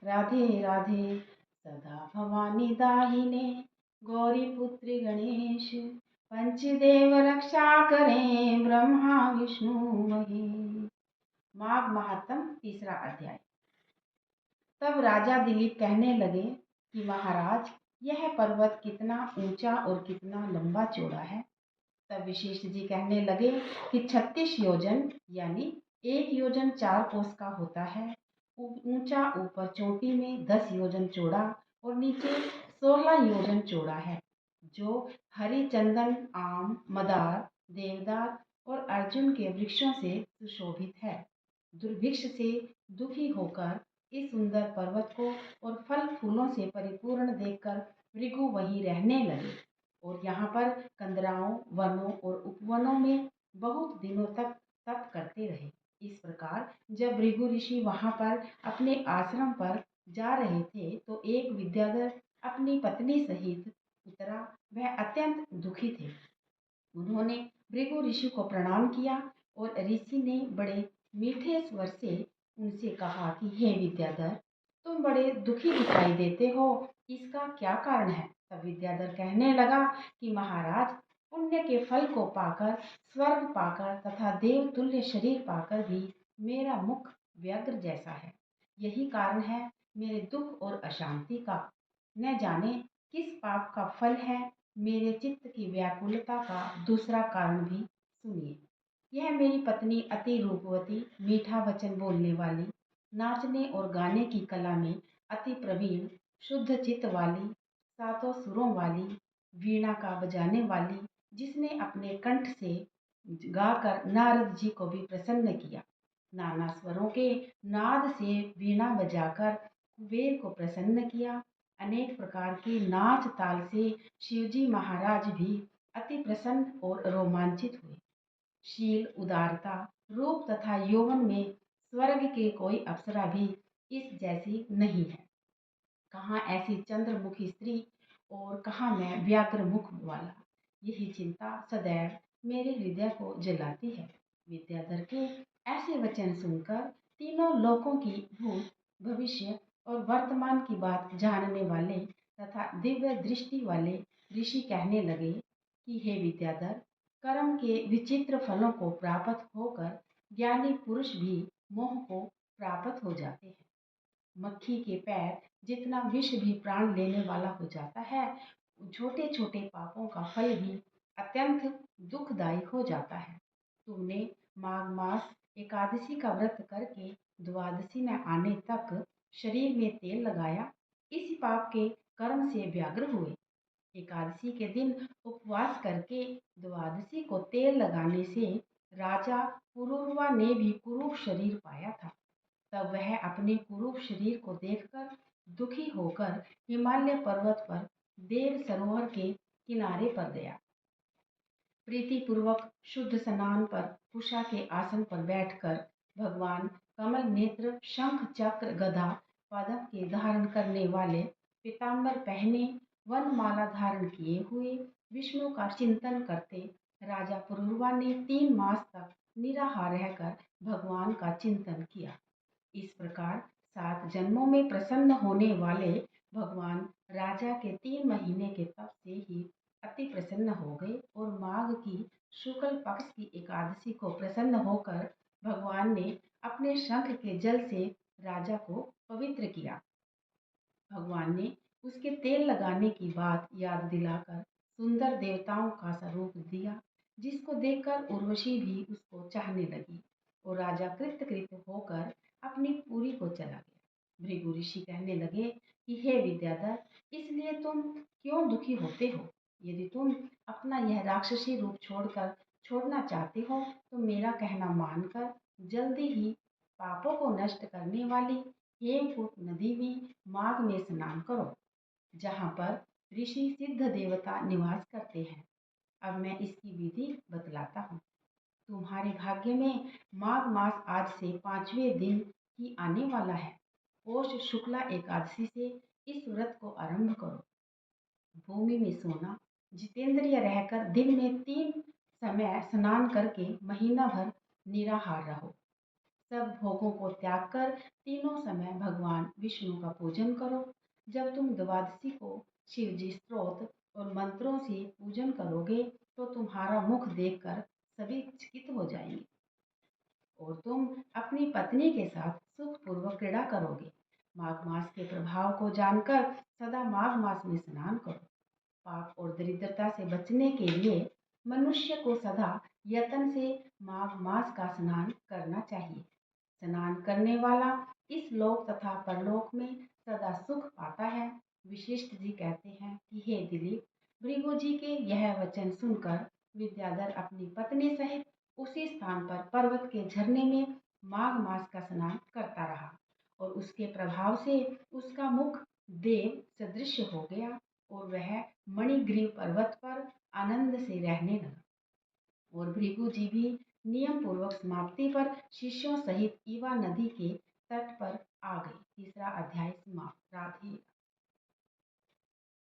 राधे राधे सदा भवानी दाहिने, गौरी पुत्र गणेश, पंचदेव रक्षा करें, ब्रह्मा विष्णु महेश। माघ महात्म तीसरा अध्याय। तब राजा दिलीप कहने लगे कि महाराज, यह पर्वत कितना ऊंचा और कितना लंबा चौड़ा है। तब विशिष्ट जी कहने लगे कि 36 योजन यानी 1 योजन 4 कोस का होता है। ऊंचा ऊपर चोटी में 10 योजन चौड़ा और नीचे 16 योजन चौड़ा है, जो हरी चंदन, आम, मदार, देवदार और अर्जुन के वृक्षों से सुशोभित है। दुर्भिक्ष से दुखी होकर इस सुंदर पर्वत को और फल फूलों से परिपूर्ण देखकर भृगु वहीं रहने लगे और यहाँ पर कंदराओं, वनों और उपवनों में बहुत दिनों तक तप करते रहे। इस प्रकार जब भृगु ऋषि वहां पर अपने आश्रम पर जा रहे थे तो एक विद्याधर अपनी पत्नी सहित उतरा। वह अत्यंत दुखी थे। उन्होंने भृगु ऋषि को प्रणाम किया और ऋषि ने बड़े मीठे स्वर से उनसे कहा कि हे विद्याधर, तुम बड़े दुखी दिखाई देते हो, इसका क्या कारण है। तब विद्याधर कहने लगा कि महाराज, पुण्य के फल को पाकर, स्वर्ग पाकर तथा देव तुल्य शरीर पाकर भी मेरा मुख व्याघ्र जैसा है। यही कारण है मेरे दुख और अशांति का। न जाने किस पाप का फल है। मेरे चित्त की व्याकुलता का दूसरा कारण भी सुनिए। यह मेरी पत्नी अति रूपवती, मीठा वचन बोलने वाली, नाचने और गाने की कला में अति प्रवीण, शुद्ध चित्त वाली, सातों सुरों वाली, वीणा का बजाने वाली, जिसने अपने कंठ से गाकर नारद जी को भी प्रसन्न किया। नाना स्वरों के नाद से वीणा बजाकर कुबेर को प्रसन्न किया। अनेक प्रकार के नाच ताल से शिवजी महाराज भी अति प्रसन्न और रोमांचित हुए। शील, उदारता, रूप तथा यौवन में स्वर्ग के कोई अप्सरा भी इस जैसी नहीं है। कहाँ ऐसी चंद्रमुखी स्त्री और कहाँ मैं व्याघ्र मुख वाला। यही चिंता सदैव मेरे हृदय को जलाती है। विद्याधर के ऐसे वचन सुनकर तीनों लोकों की भूत, भविष्य और वर्तमान की बात जानने वाले तथा दिव्य दृष्टि वाले ऋषि कहने लगे कि हे विद्याधर, कर्म के विचित्र फलों को प्राप्त होकर ज्ञानी पुरुष भी मोह को प्राप्त हो जाते हैं। मक्खी के पैर जितना विष भी प्राण लेने वाला हो जाता है, छोटे छोटे पापों का फल भी अत्यंत दुखदायी हो जाता है। तुमने माघ मास एकादशी का व्रत करके द्वादशी में आने तक शरीर में तेल लगाया, इसी पाप के कर्म से व्याग्र हुए। एकादशी के दिन उपवास करके द्वादशी को तेल लगाने से राजा पुरूरवा ने भी कुरूप शरीर पाया था। तब वह अपने कुरूप शरीर को देखकर दुखी होकर हिमालय पर्वत पर देव सरोवर के किनारे पर गया। प्रीतिपूर्वक शुद्ध स्नान पर कुशा के आसन पर बैठकर भगवान कमल नेत्र, शंख चक्र गदा पदम के धारण करने वाले, पीताम्बर पहने, वनमाला धारण किए हुए विष्णु का चिंतन करते राजा पुरूरवा ने 3 मास तक निराहार रहकर भगवान का चिंतन किया। इस प्रकार 7 जन्मों में प्रसन्न होने वाले भगवान राजा के 3 महीने के तप से ही अति प्रसन्न हो गए और माघ की शुक्ल पक्ष की एकादशी को प्रसन्न होकर भगवान ने अपने शंख के जल से राजा को पवित्र किया। भगवान ने उसके तेल लगाने की बात याद दिलाकर सुंदर देवताओं का स्वरूप दिया, जिसको देखकर उर्वशी भी उसको चाहने लगी और राजा कृत होकर अपनी पुरी को चला गया। भृगु ऋषि कहने लगे कि हे विद्याधर, इसलिए तुम क्यों दुखी होते हो। यदि तुम अपना यह राक्षसी रूप छोड़ना चाहते हो तो मेरा कहना मानकर जल्दी ही पापों को नष्ट करने वाली हेमकूट नदी में माघ में स्नान करो, जहाँ पर ऋषि सिद्ध देवता निवास करते हैं। अब मैं इसकी विधि बतलाता हूँ। तुम्हारे भाग्य में माघ मास आज से 5वें दिन ही आने वाला है। पौष शुक्ला एकादशी से इस व्रत को आरंभ करो। भूमि में सोना, जितेंद्रिय रहकर दिन में 3 समय स्नान करके महीना भर निराहार रहो। सब भोगों को त्याग कर तीनों समय भगवान विष्णु का पूजन करो। जब तुम द्वादशी को शिवजी स्तोत्र और मंत्रों से पूजन करोगे तो तुम्हारा मुख देखकर सभी चकित हो जाएंगे और तुम अपनी पत्नी के साथ सुखपूर्वक क्रीड़ा करोगे। माघ मास के प्रभाव को जानकर सदा माघ मास में स्नान करो। पाप और दरिद्रता से बचने के लिए मनुष्य को सदा यत्न से माघ मास का स्नान करना चाहिए। स्नान करने वाला इस लोक तथा परलोक में सदा सुख पाता है। विशिष्ट जी कहते हैं कि हे दिलीप, भृगु जी के यह वचन सुनकर विद्याधर अपनी पत्नी सहित उसी स्थान पर पर्वत के झरने में माघ मास का स्नान करता रहा और उसके प्रभाव से उसका मुख देव सदृश हो गया और वह मणिग्रीव पर्वत पर आनंद से रहने लगा। और भृगु जी भी नियम पूर्वक समाप्ति पर शिष्यों सहित ईवा नदी के तट पर आ गए। तीसरा अध्याय समाप्त।